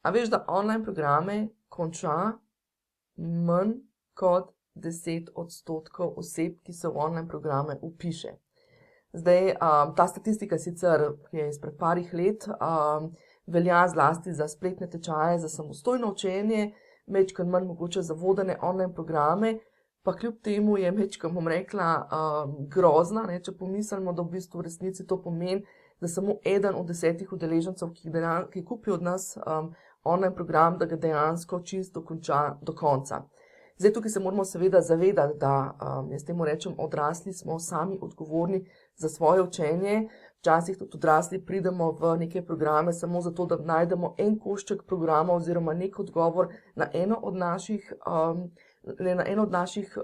A veš, da online programe konča manj kot 10% oseb, ki se v online programe vpiše. Zdaj, ta statistika sicer je izpred parih let, velja zlasti za spletne tečaje, za samostojno učenje, majčkeno manj mogoče za vodene online programe, pa kljub temu je majčkeno, bom rekla, grozna, ne, če pomislimo, da v bistvu v resnici to pomeni, da samo eden od 10 udeležencev, ki kupijo od nas online program, da ga dejansko čisto dokonča do konca. Zdaj, tukaj se moramo seveda zavedati, da, jaz temu rečem, odrasli smo sami odgovorni za svoje učenje. Včasih tudi odrasli pridemo v neke programe samo zato, da najdemo en košček programa oziroma nek odgovor na eno od naših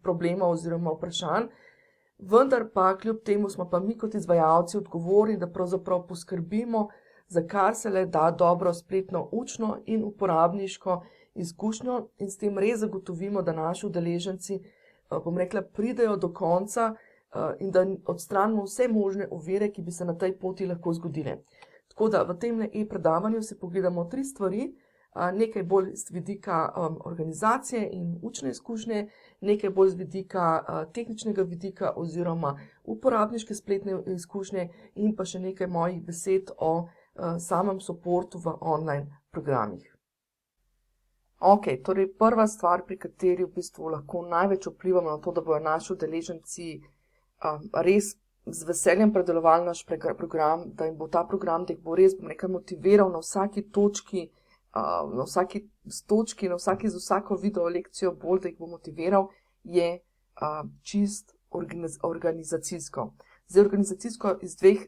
problemov oziroma vprašanj. Vendar pa kljub temu smo pa mi kot izvajalci odgovorni, da pravzaprav poskrbimo, za kar se le da dobro spletno učno in uporabniško izkušnjo in s tem res zagotovimo, da naši udeleženci, bom rekla, pridejo do konca in da odstranimo vse možne ovire, ki bi se na tej poti lahko zgodile. Tako da v tem e-predavanju si pogledamo 3 stvari, nekaj bolj z vidika organizacije in učne izkušnje, nekaj bolj z vidika tehničnega vidika oziroma uporabniške spletne izkušnje in pa še nekaj mojih besed o samem supportu v online programih. Ok, torej prva stvar, pri kateri v bistvu lahko največ vplivamo na to, da bodo naši udeleženci res z veseljem predelovali naš program, da jim bo ta program, da jih bo res, bom rekla, motiviral na vsaki točki, z vsako video lekcijo bolj, da jih bo motiviral, je čist organizacijsko. Zdaj, organizacijsko iz 2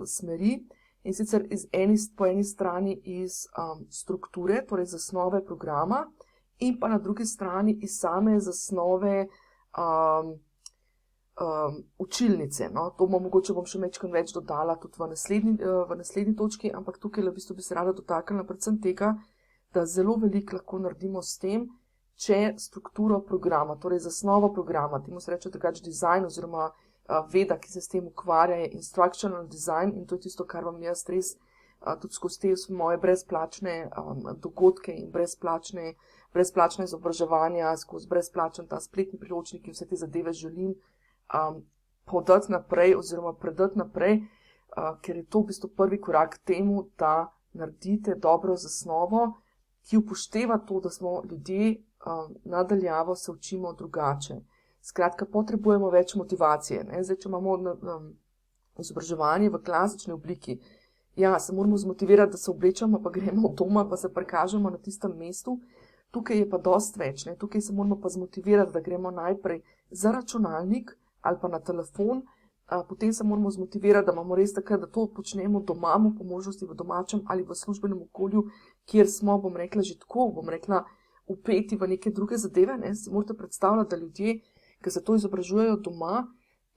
smeri, in sicer po eni strani iz strukture, torej zasnove programa, in pa na drugi strani iz same zasnove učilnice. No, to mogoče bom še majčkeno več dodala tudi v naslednji točki, ampak tukaj v bistvu bi se rada dotaknila predvsem tega, da zelo veliko lahko naredimo s tem, če strukturo programa, torej zasnovo programa, temu se reče drugače dizajn oziroma veda, ki se s tem ukvarja, je instructional design in to je tisto, kar vam jaz res tudi skozi te moje brezplačne dogodke in brezplačne izobraževanja, skozi brezplačen ta spletni priročnik in vse te zadeve želim podati naprej oziroma predati naprej, ker je to v bistvu prvi korak k temu, da naredite dobro zasnovo, ki upošteva to, da smo ljudje nadaljavo se učimo drugače. Skratka, potrebujemo več motivacije. Ne? Zdaj, če imamo izobraževanje v klasični obliki, ja, se moramo zmotivirati, da se oblečemo, pa gremo od doma, pa se prikažemo na tistem mestu. Tukaj je pa dosti več. Ne? Tukaj se moramo pa zmotivirati, da gremo najprej za računalnik ali pa na telefon, potem se moramo zmotivirati, da imamo res takrat, da to počnemo doma, po možnosti v domačem ali v službenem okolju, kjer smo, bom rekla, že tako, vpeti v neke druge zadeve. Ne? Si morate predstavljati, da ljudje, ki se to izobražujejo doma,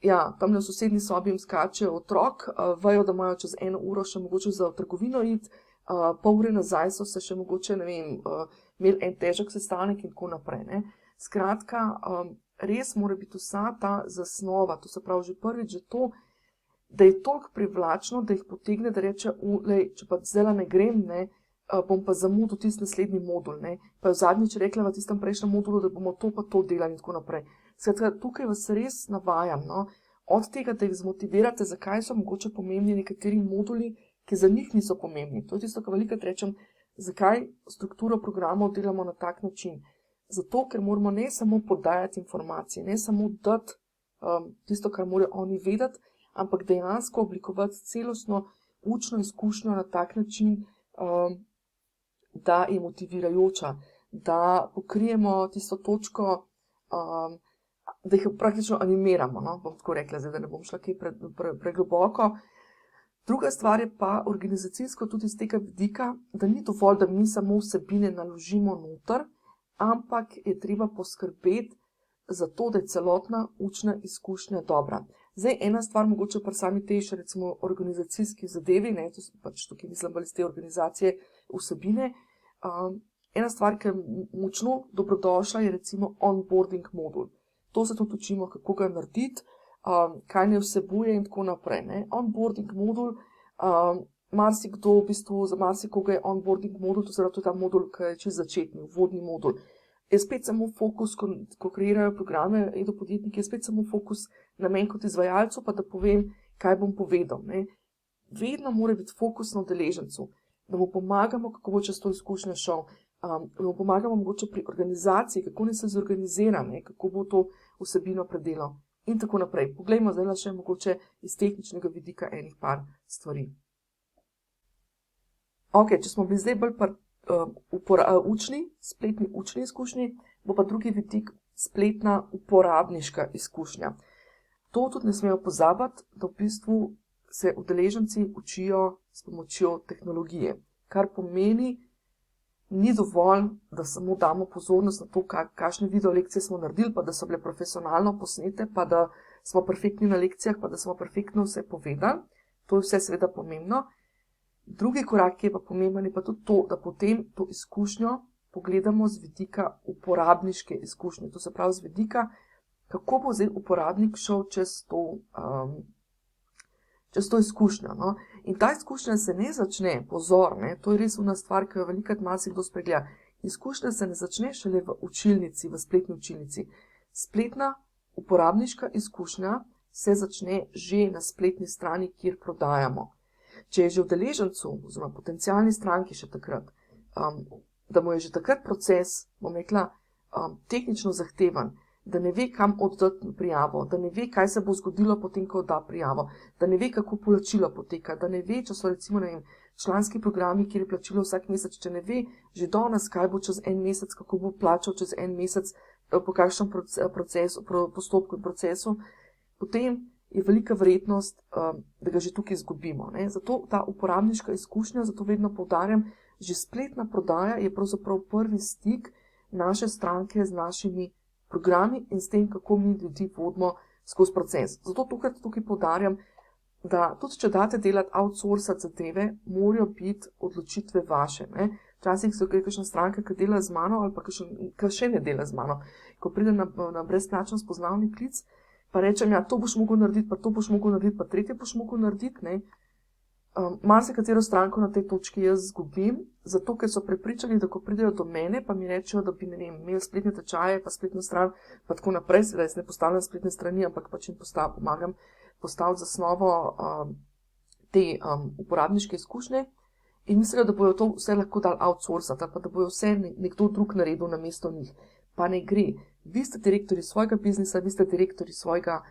ja, tamle v sosednji sobi jim skače otrok, vejo, da imajo čez 1 uro še mogoče za trgovino iti, pol ure nazaj so se še mogoče, ne vem, imeli en težek sestanek in tako naprej. Ne? Skratka, res mora biti vsa ta zasnova, to se pravi že prvič, že to, da je toliko privlačno, da jih potegne, da reče, če pa zdaj ne grem, ne, bom pa zamudil tisti naslednji modul. Ne? Pa je zadnjič rekla v tistem prejšnjem modulu, da bomo to pa to delali in tako naprej. Skratka, tukaj vas res navajam, no? Od tega, da jih zmotivirate, zakaj so mogoče pomembni nekateri moduli, ki za njih niso pomembni. To je tisto, kar velikokrat rečem, zakaj strukturo programov delamo na tak način. Zato, ker moramo ne samo podajati informacije, ne samo dati tisto, kar morajo oni vedeti, ampak dejansko oblikovati celostno učno izkušnjo na tak način, da je motivirajoča, da pokrijemo tisto točko, da jih praktično animiramo, no? Bom tako rekla, zdaj, da ne bom šla kaj pregloboko. Druga stvar je pa organizacijsko tudi z tega vidika, da ni dovolj, da mi samo vsebine naložimo noter, ampak je treba poskrbeti za to, da je celotna učna izkušnja dobra. Zdaj, ena stvar mogoče pri sami tej še recimo organizacijski zadevi, ne, to pač tukaj mislim bolj iz te organizacije vsebine, ena stvar, ki je močno dobrodošla, je recimo onboarding modul. To se tudi učimo, kako ga narediti, kaj ne vsebuje in tako naprej. Ne. Onboarding modul marsikdo, v bistvu za marsikoga je onboarding modul, to je ta modul, ki je čisto začetni, uvodni modul. Je spet samo fokus, ko kreirajo programe e-podjetniki, je spet samo fokus na meni kot izvajalcu, pa da povem, kaj bom povedal. Ne. Vedno mora biti fokus na udeležencu, da mu pomagamo, kako bo čez to izkušnjo šel, da mu pomagamo mogoče pri organizaciji, kako ne se zorganizira, ne, kako bo to vsebino predelal in tako naprej. Poglejmo zdaj še mogoče iz tehničnega vidika enih par stvari. Ok, če smo bili zdaj bolj spletni učni izkušnji, bo pa drugi vidik spletna uporabniška izkušnja. To tudi ne smemo pozabiti, da v bistvu se udeleženci učijo s pomočjo tehnologije, kar pomeni, ni dovolj, da samo damo pozornost na to, kakšne video lekcije smo naredili, pa da so bile profesionalno posnete, pa da smo perfektni na lekcijah, pa da smo perfektno vse povedali. To je vse seveda pomembno. Drugi korak, ki je pa pomemben, je pa tudi to, da potem to izkušnjo pogledamo z vidika uporabniške izkušnje. To se pravi z vidika, kako bo zdaj uporabnik šel čez to izkušnjo. No? In ta izkušnja se ne začne, pozor, ne? To je res una stvar, ki jo velikrat marsikdo spregleda. Izkušnja se ne začne šele v učilnici, v spletni učilnici. Spletna uporabniška izkušnja se začne že na spletni strani, kjer prodajamo. Če je že udeležencu, oziroma potencialni stranki še takrat, da mu je že takrat proces, bom rekla, tehnično zahtevan, da ne ve, kam oddati prijavo, da ne ve, kaj se bo zgodilo potem, ko odda prijavo, da ne ve, kako plačilo poteka, da ne ve, če so recimo članski programi, kjer je plačilo vsak mesec, če ne ve že danes, kaj bo čez en mesec, kako bo plačal čez en mesec, po kakšnem postopku in procesu, potem je velika verjetnost, da ga že tukaj izgubimo. Ne? Zato ta uporabniška izkušnja, zato vedno poudarjam, že spletna prodaja je pravzaprav prvi stik naše stranke z našimi programi in s tem, kako mi ljudi vodimo skozi proces. Zato tukaj poudarjam, da tudi če date delati outsourcati zadeve, morajo biti odločitve vaše. Ne? Včasih so kakšna stranka, ki dela z mano ali pa ki še ne dela z mano. Ko pride na brezplačen spoznavni klic, pa rečem, ja, to boš mogel narediti, pa to boš mogel narediti, pa tretje boš mogel narediti. Ne? Marsikatero stranko na tej točki jaz izgubim, zato ker so prepričani, da ko pridejo do mene, pa mi rečejo, da bi imeli spletne tečaje, pa spletno stran, pa tako naprej, seveda jaz ne postavljam spletne strani, ampak pač jim pomagam postaviti zasnovo te uporabniške izkušnje in mislijo, da bojo to vse lahko dali outsourcati, ali pa da bojo vse nekdo drug naredil namesto njih. Pa ne gre. Vi ste direktorji svojega biznisa, vi ste direktorji svojega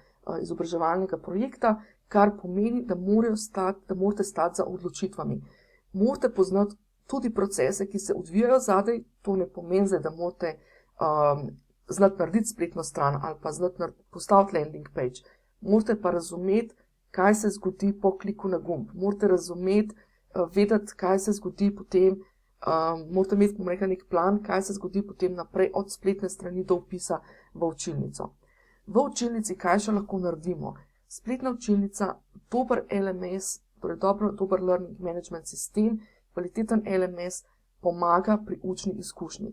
izobraževalnega projekta, kar pomeni, da morate stati za odločitvami. Morate poznati tudi procese, ki se odvijajo zadaj, to ne pomeni, da morate znati narediti spletno stran ali pa znati postaviti landing page. Morate pa razumeti, kaj se zgodi po kliku na gumb. Morate razumeti, vedeti, kaj se zgodi potem, morate imeti, bom rekla, nek plan, kaj se zgodi potem naprej od spletne strani do vpisa v učilnico. V učilnici kaj še lahko naredimo? Spletna učilnica, dober LMS, torej dober learning management sistem, kvaliteten LMS pomaga pri učni izkušnji.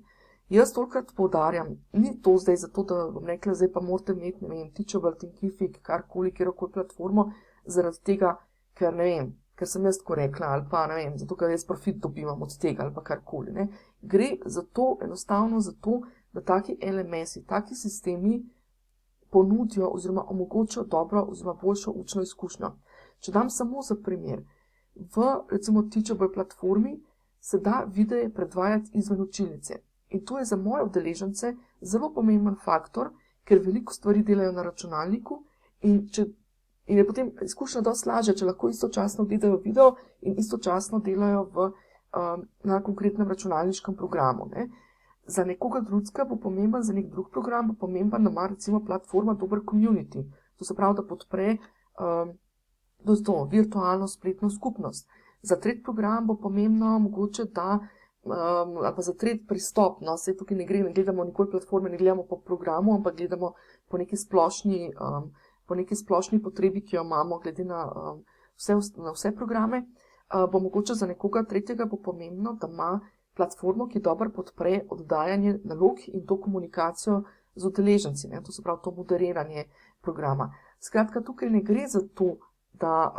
Jaz tolikrat poudarjam, ni to zdaj zato, da bom rekla, zdaj pa morate imeti, ne vem, Teachable, Thinkific, karkoli, kjerokoli platformo, zaradi tega, ker ne vem, ker sem jaz tako rekla, ali pa ne vem, zato, ker jaz profit dobimam od tega, ali pa karkoli. Ne. Gre enostavno zato, da taki LMS-i, taki sistemi ponudijo oziroma omogočijo dobro oziroma boljšo učno izkušnjo. Če dam samo za primer, v recimo Teachable platformi se da videe predvajati izven učilnice. In to je za moje udeležence zelo pomemben faktor, ker veliko stvari delajo na računalniku in je potem izkušnja dosti lažja, če lahko istočasno gledajo video in istočasno delajo na konkretnem računalniškem programu. Ne. Za nekoga drugega bo pomemben, za nek drug program bo pomemben, da ima recimo platforma dober community. To se pravi, da podpre virtualno spletno skupnost. Za tretji program bo pomembno mogoče, da ali pa za tretji pristop, no, saj tukaj ne gledamo nikoli platforme, ne gledamo po programu, ampak gledamo po neki splošni potrebi, ki jo imamo glede na vse programe, bo mogoče za nekoga tretjega bo pomembno, da ima platformo, ki dobro podpre oddajanje nalog in to komunikacijo z udeleženci, ne, to se pravi to moderiranje programa. Skratka, tukaj ne gre za to, da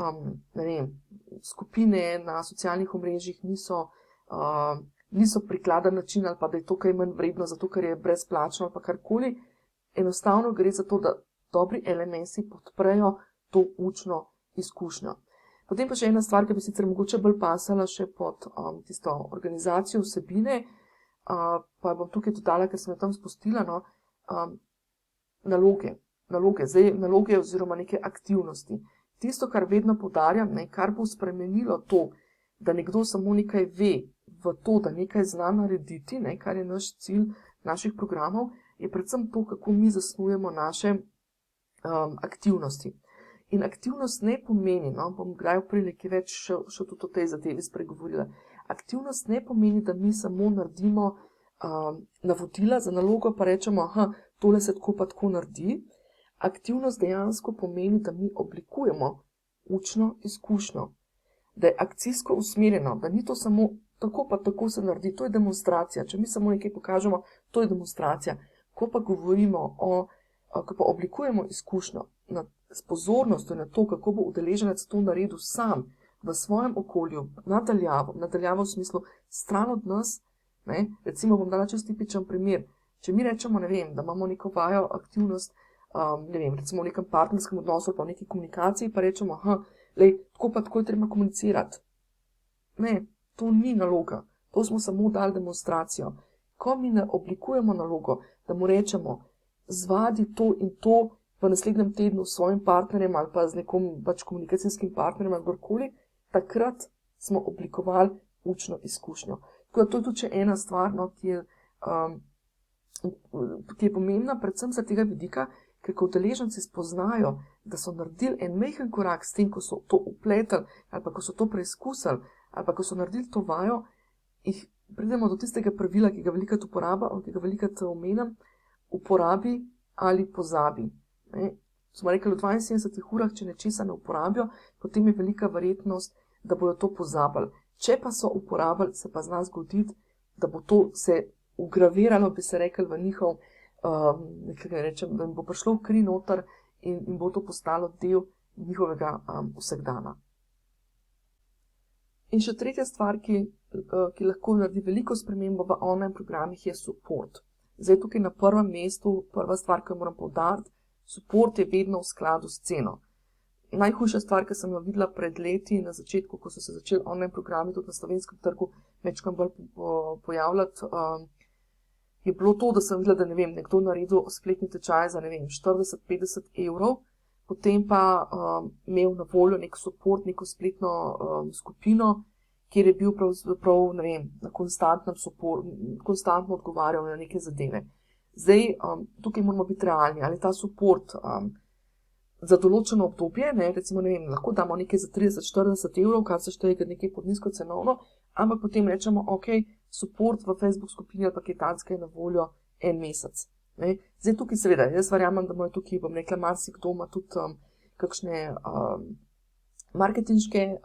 ne vem, skupine na socialnih omrežjih niso prikladen način ali pa da je to kaj manj vredno, zato ker je brezplačno ali pa karkoli. Enostavno gre za to, da dobri LMS-i podprejo to učno izkušnjo. Potem pa še ena stvar, ki bi sicer mogoče bolj pasala še pod tisto organizacijo vsebine, pa bom tukaj dodala, ker sem jo tam spustila, no, naloge oziroma neke aktivnosti. Tisto, kar vedno poudarjam, kar bo spremenilo to, da nekdo samo nekaj ve v to, da nekaj zna narediti, kar je naš cilj naših programov, je predvsem to, kako mi zasnujemo naše aktivnosti. In aktivnost ne pomeni, bom kdaj v priliki več še tudi o tej zadevi spregovorila, aktivnost ne pomeni, da mi samo naredimo navodila za nalogo, pa rečemo, tole se tako pa tako naredi. Aktivnost dejansko pomeni, da mi oblikujemo učno izkušnjo, da je akcijsko usmerjeno, da ni to samo tako pa tako se naredi, to je demonstracija. Če mi samo nekaj pokažemo, to je demonstracija. Ko pa govorimo ko pa oblikujemo izkušnjo s pozornostjo na to, kako bo udeleženec to naredil sam v svojem okolju, nadaljavo v smislu stran od nas, recimo bom dala čisto tipičen primer. Če mi rečemo, da imamo neko vajo, aktivnost, recimo v nekem partnerskem odnosu pa v neki komunikaciji, pa rečemo, tako pa tako je treba komunicirati. Ne, to ni naloga, to smo samo dali demonstracijo. Ko mi ne oblikujemo nalogo, da mu rečemo, zvadi to in to v naslednjem tednu s svojim partnerjem ali pa z nekom komunikacijskim partnerjem ali kdorkoli, takrat smo oblikovali učno izkušnjo. Tako da to je tudi še ena stvar, ki je pomembna predvsem za tega vidika, ker ko udeleženci spoznajo, da so naredili en majhen korak s tem, ko so to upletali ali pa ko so to preizkusili ali pa ko so naredili to vajo, pridemo do tistega pravila, ki ga velikokrat uporabljam, ki ga velikokrat omenjam, uporabi ali pozabi. Smo rekli, v 72 urah, če nečesa ne uporabijo, potem je velika verjetnost, da bodo to pozabili. Če pa so uporabili, se pa zna zgoditi, da bo to se ugraviralo, bi se rekli, v njihov, da jim bo prišlo v kri noter in bo to postalo del njihovega vsakdana. In še tretja stvar, ki lahko naredi veliko spremembo v online programih, je support. Zdaj tukaj na prvem mestu, prva stvar, ki jo moram poudariti, support je vedno v skladu s ceno. Najhujša stvar, ki sem jo videla pred leti na začetku, ko so se začeli online programi tudi na slovenskem trgu večkrat bolj pojavljati, je bilo to, da sem videla, da nekdo naredil spletni tečaj za 40-50 evrov, potem pa imel na voljo nek support, neko spletno skupino, kjer je bil pravzaprav na konstantno odgovarjal na neke zadeve. Zdaj, tukaj moramo biti realni, ali ta support za določeno obdobje, recimo, lahko damo nekaj za 30-40 evrov, kar se šteje nekaj pod nizko cenovno, ampak potem rečemo, support v Facebook skupini ali pa kaj takega je na voljo en mesec. Zdaj tukaj seveda, jaz verjamem, da imajo tukaj, bom rekla, marsikdo ima tudi kakšne marketinške,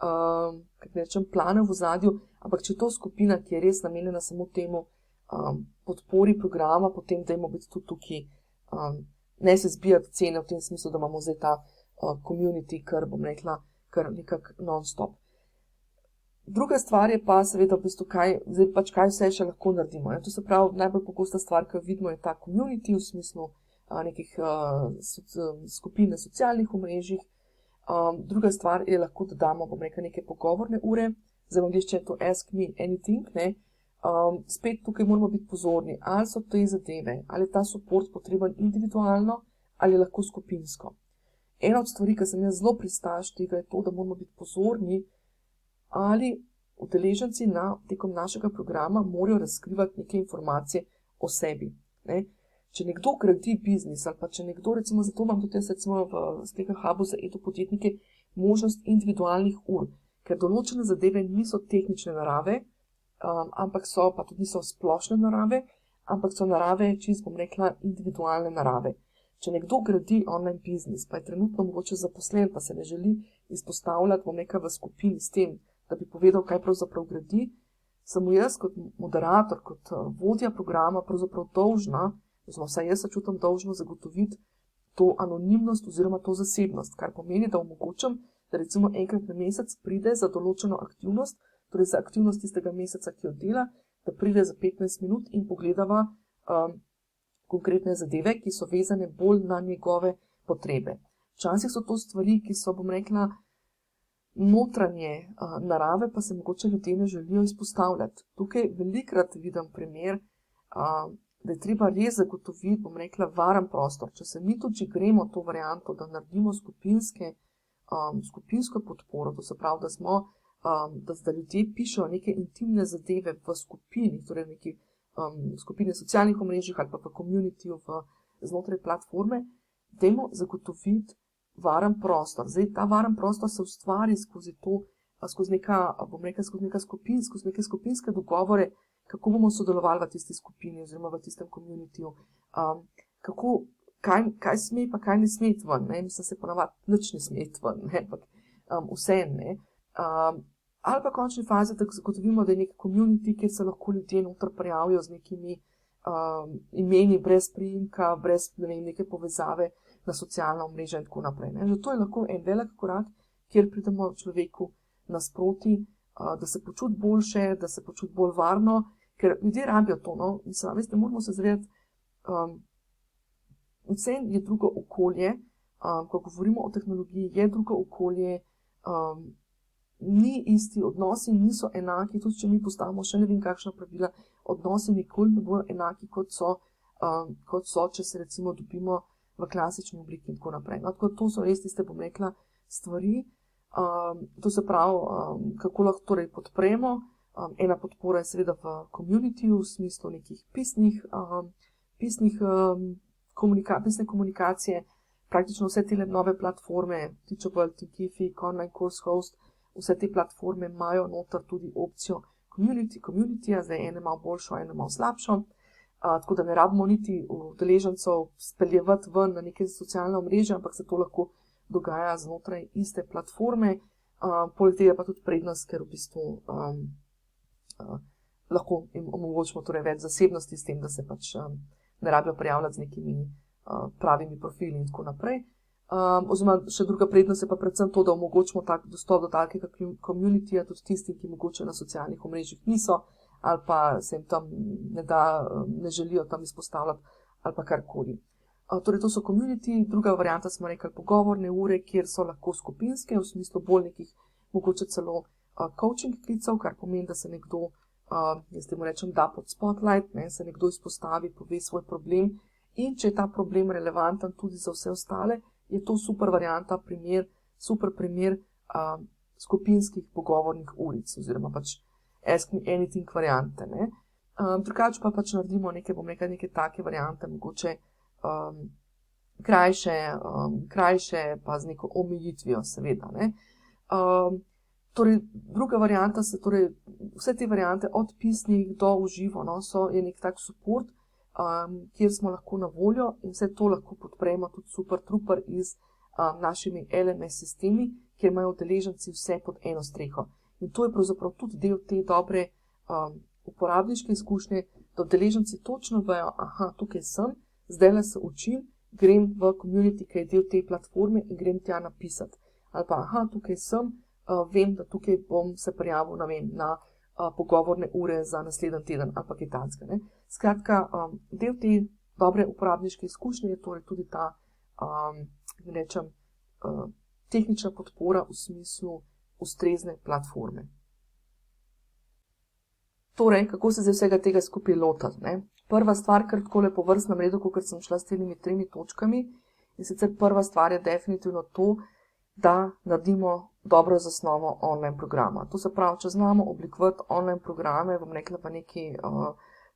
plane v ozadju, ampak če je to skupina, ki je res namenjena samo temu podpori programa, potem dajmo biti tudi tukaj, ne se zbijati cene v tem smislu, da imamo zdaj ta community, kar bom rekla, kar nekako non-stop. Druga stvar je pa seveda v bistvu, kaj vse še lahko naredimo. To se pravi, najbolj pogosta stvar, ki jo vidimo, je ta community v smislu nekih skupin na socialnih omrežjih. Druga stvar je lahko, da damo, bom rekla, neke pogovorne ure. Zdaj v angleščini je to ask me anything, spet tukaj moramo biti pozorni, ali so te zadeve, ali je ta support potreben individualno, ali lahko skupinsko. Ena od stvari, ki sem jaz zelo pristaš tega, je to, da moramo biti pozorni, ali udeleženci tekom našega programa morajo razkrivati neke informacije o sebi. Če nekdo gradi biznis, ali pa če nekdo, recimo, zato imam tudi jaz recimo v spletnem hubu za e-podjetnike možnost individualnih ur, ker določene zadeve niso tehnične narave, ampak so, pa tudi niso splošne narave, ampak so narave, čisto bom rekla, individualne narave. Če nekdo gradi online biznis, pa je trenutno mogoče zaposlen, pa se ne želi izpostavljati, bom rekla, v skupini s tem, da bi povedal, kaj pravzaprav gradi, sem mu jaz kot moderator, kot vodja programa pravzaprav dolžna, oziroma vsaj jaz se čutim dolžno zagotoviti to anonimnost oziroma to zasebnost, kar pomeni, da omogočam, da recimo enkrat na mesec pride za določeno aktivnost, torej za aktivnost tistega meseca, ki jo dela, da pride za 15 minut in pogledava konkretne zadeve, ki so vezane bolj na njegove potrebe. Včasih so to stvari, ki so, bom rekla, notranje narave, pa se mogoče ljudje ne želijo izpostavljati. Tukaj velikrat vidim primer, da je treba res zagotoviti, bom rekla, varen prostor. Če se mi tudi gremo to varianto, da naredimo skupinsko podporo, to se pravi, da ljudje pišejo neke intimne zadeve v skupini, torej v neki skupini socialnih omrežjih ali pa v communityju znotraj platforme, dajmo zagotoviti varen prostor. Zdaj, ta varen prostor se ustvari skozi neke skupinske dogovore, kako bomo sodelovali v tisti skupini oziroma v tistem communityju, kaj sme pa kaj ne sme ven, ne? Mislim, se ponavadi nič ne sme ven, ne? Ampak vse ne. Ali pa v končni fazi, da zagotovimo, da je nek community, kjer se lahko ljudje noter prijavijo z nekimi imeni, brez priimka, brez neke povezave na socialna omrežja in tako naprej. Ne? Zato je lahko en velik korak, kjer pridemo človeku nasproti, da se počuti boljše, da se počuti bolj varno, ker ljudje rabijo to. No? Mislim, veste, moramo se zavedati, vse je drugo okolje, ko govorimo o tehnologiji, je drugo okolje, ni isti, odnosi niso enaki, tudi če mi postavimo še ne vem kakšna pravila, odnosi nikoli ne bodo enaki, kot so, če se recimo dobimo v klasični obliki in tako naprej. No, tako to so res tiste, bom rekla, stvari, to se pravi, kako lahko torej podpremo. Ena podpora je seveda v communityju, v smislu nekih pisne komunikacije, praktično vse te nove platforme, Teachable, Thinkific, Online Course Host, vse te platforme imajo noter tudi opcijo communityja, zdaj ene malo boljšo, ene malo slabšo, tako da ne rabimo niti udeležencev speljevati ven na neke socialne omrežje, ampak se to lahko dogaja znotraj iste platforme, poleg tega pa tudi prednost, ker v bistvu lahko jim omogočimo torej več zasebnosti s tem, da se pač ne rabijo prijavljati z nekimi pravimi profili in tako naprej. Oziroma še druga prednost je pa predvsem to, da omogočimo dostop do takega communityja tudi tistim, ki mogoče na socialnih omrežjih niso ali pa se jim tam ne želijo tam izpostavljati ali pa karkoli. Torej to so community, druga varianta smo rekli pogovorne ure, kjer so lahko skupinske, v smislu bolj nekih mogoče celo coaching klicev, kar pomeni, da se nekdo, jaz temu rečem, da pod spotlight, ne, se nekdo izpostavi, pove svoj problem in če je ta problem relevanten tudi za vse ostale, je to super varianta, super primer skupinskih pogovornih uric oziroma pač Ask Me Anything variante. Ne. Drugače pa pač naredimo neke take variante, mogoče krajše pa z neko omejitvijo seveda. Ne. Torej, druga varianta vse te variante od pisnih do uživo, no, je nek tak support, kjer smo lahko na voljo in vse to lahko podpremo tudi super trooper iz našimi LMS sistemi, kjer imajo udeleženci vse pod eno streho. In to je pravzaprav tudi del te dobre uporabniške izkušnje, da udeleženci točno vejo, aha, tukaj sem, zdajle se učim, grem v community, ki je del te platforme in grem tja napisati. Ali pa, aha, tukaj sem, vem, da tukaj bom se prijavil, na pogovorne ure za naslednji teden ali pa kaj takega. Skratka, del te dobre uporabniške izkušnje je torej tudi ta, tehnična podpora v smislu ustrezne platforme. Torej, kako se zdaj vsega tega skupaj lotiti, ne? Prva stvar, kar takole po vrstnem redu, kot sem šla s temi 3 točkami, in sicer prva stvar je definitivno to, da naredimo dobro zasnovo online programa. To se pravi, če znamo oblikovati online programe, bom rekla pa neki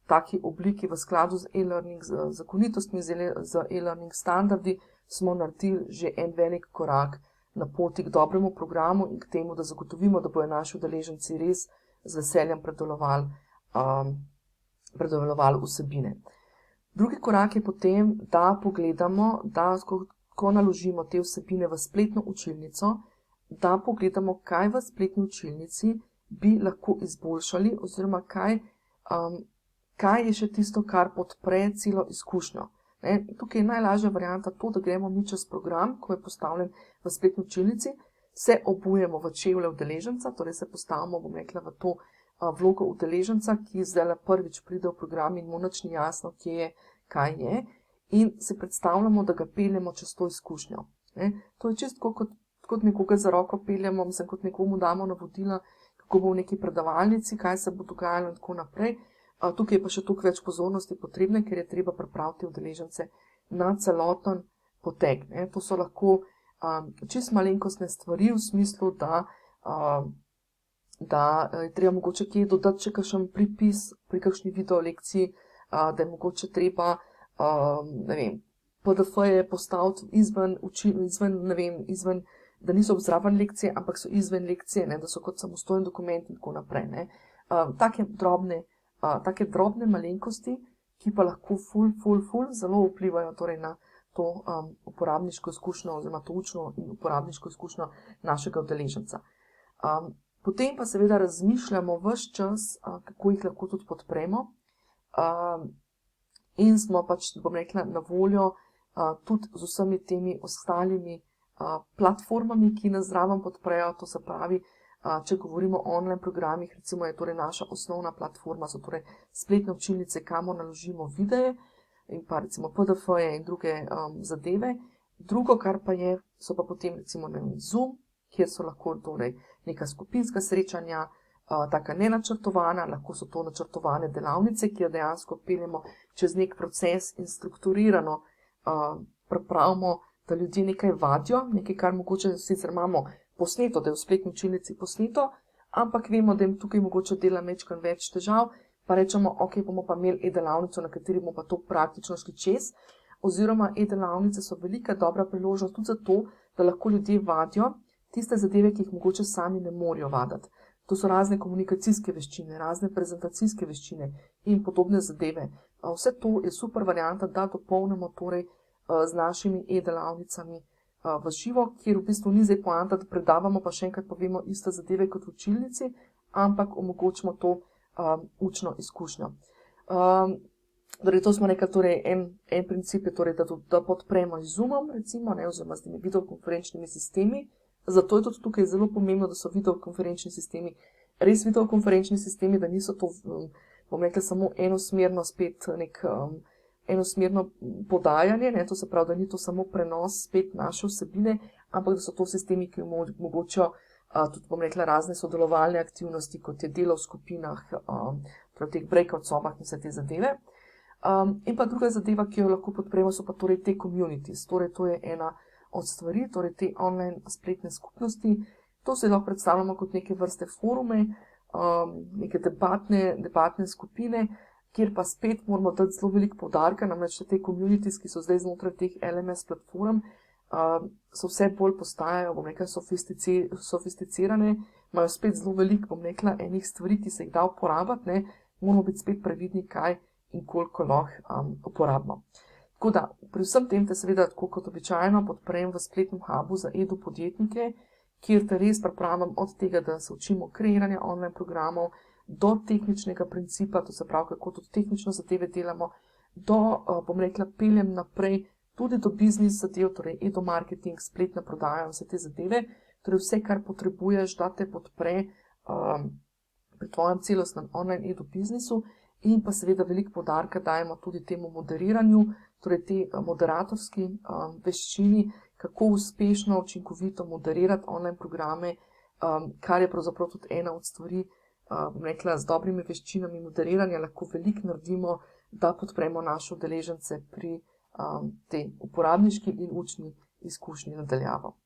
taki obliki v skladu z e-learning zakonitostmi, z e-learning standardi, smo naredili že en velik korak na poti k dobremu programu in k temu, da zagotovimo, da bojo naši udeleženci res z veseljem predelovali vsebine. Drugi korak je potem, da pogledamo, da ko naložimo te vsebine v spletno učilnico, da pogledamo, kaj v spletni učilnici bi lahko izboljšali oziroma kaj je še tisto, kar podpre celo izkušnjo. Tukaj je najlažja varianta to, da gremo mi čez program, ko je postavljen v spletni učilnici, se obujemo v čevlje udeleženca, torej se postavimo, bom rekla, v to vlogo udeleženca, ki zdaj prvič pride v program in mu nič ni jasno, kje je, kaj je, in si predstavljamo, da ga peljemo čez to izkušnjo. To je čisto kot nekoga za roko peljemo, mislim, kot nekomu damo navodila, kako bo v neki predavalnici, kaj se bo dogajalo in tako naprej. Tukaj je pa še toliko več pozornosti potrebne, ker je treba pripraviti udeležence na celoten potek. To so lahko čisto malenkostne stvari v smislu, da je treba mogoče kje dodati še kakšen pripis pri kakšni video lekciji, da je mogoče treba, ne vem, PDF-je postaviti izven, da niso zraven lekcije, ampak so izven lekcije, da so kot samostojen dokument in tako naprej. Take drobne malenkosti, ki pa lahko ful zelo vplivajo torej na to uporabniško izkušnjo oziroma to učno in uporabniško izkušnjo našega udeleženca. Potem pa seveda razmišljamo ves čas, kako jih lahko tudi podpremo, in smo pač, bom rekla, na voljo tudi z vsemi temi ostalimi platformami, ki nas zraven podprejo. To se pravi, če govorimo o online programih, recimo je torej naša osnovna platforma, so torej spletne učilnice, kamor naložimo videe in pa recimo PDF-je in druge zadeve. Drugo, kar pa je, so pa potem recimo Zoom, kjer so lahko torej neka skupinska srečanja, taka nenačrtovana, lahko so to načrtovane delavnice, kjer dejansko peljemo čez nek proces in strukturirano pripravimo, da ljudje nekaj vadijo, nekaj, kar mogoče sicer imamo posneto, da je v spletni učilnici posneto, ampak vemo, da jim tukaj mogoče dela majčkeno več težav, pa rečemo, ok, bomo pa imeli e-delavnico, na kateri bomo pa to praktično šli čez, oziroma e-delavnice so velika dobra priložnost tudi zato, da lahko ljudje vadijo tiste zadeve, ki jih mogoče sami ne morejo vaditi. To so razne komunikacijske veščine, razne prezentacijske veščine in podobne zadeve. Vse to je super varianta, da dopolnimo torej z našimi e-delavnicami v živo, kjer v bistvu ni zdaj poanta, da predavamo pa še enkrat povemo iste zadeve kot v učilnici, ampak omogočimo to učno izkušnjo. Torej, to smo rekli, torej en princip je torej, da podpremo z Zoomom, recimo, oziroma z temi videokonferenčnimi sistemi. Zato je tudi tukaj zelo pomembno, da so videokonferenčni sistemi, res videokonferenčni sistemi, da niso to, bom rekla, samo enosmerno spet enosmerno podajanje, to se pravi, da ni to samo prenos spet naše vsebine, ampak da so to sistemi, ki omogočajo tudi, bom rekla, razne sodelovalne aktivnosti, kot je delo v skupinah, torej v teh breakout sobah in vse te zadeve. In pa druga zadeva, ki jo lahko podpremo, so pa torej te communities. Torej, to je ena od stvari, torej te online spletne skupnosti. To se lahko predstavljamo kot neke vrste forume, neke debatne skupine, kjer pa spet moramo dati zelo veliko poudarka, namreč te communities, ki so zdaj znotraj teh LMS platform, so vse bolj postajajo, bom rekla, sofisticirane, imajo spet zelo veliko, bom rekla, enih stvari, ki se jih da uporabiti, moramo biti spet previdni, kaj in koliko lahko uporabimo. Tako da, pri vsem tem te seveda, tako kot običajno, podprem v spletnem hubu za edu podjetnike, kjer te res pripravim od tega, da se učimo kreiranja online programov, do tehničnega principa, to se pravi, kako tudi tehnično zadeve delamo, do, bom rekla, peljem naprej tudi do biznis zadev, torej edo-marketing, spletna prodaja in vse te zadeve, torej vse, kar potrebuješ, da te podpre pri tvojem celostnem online edo-biznisu, in pa seveda veliko poudarka dajemo tudi temu moderiranju, torej te moderatorski veščini, kako uspešno, učinkovito moderirati online programe, kar je pravzaprav tudi ena od stvari, bom rekla, z dobrimi veščinami moderiranja lahko veliko naredimo, da podpremo naše udeležence pri tej uporabniški in učni izkušnji nadaljavo.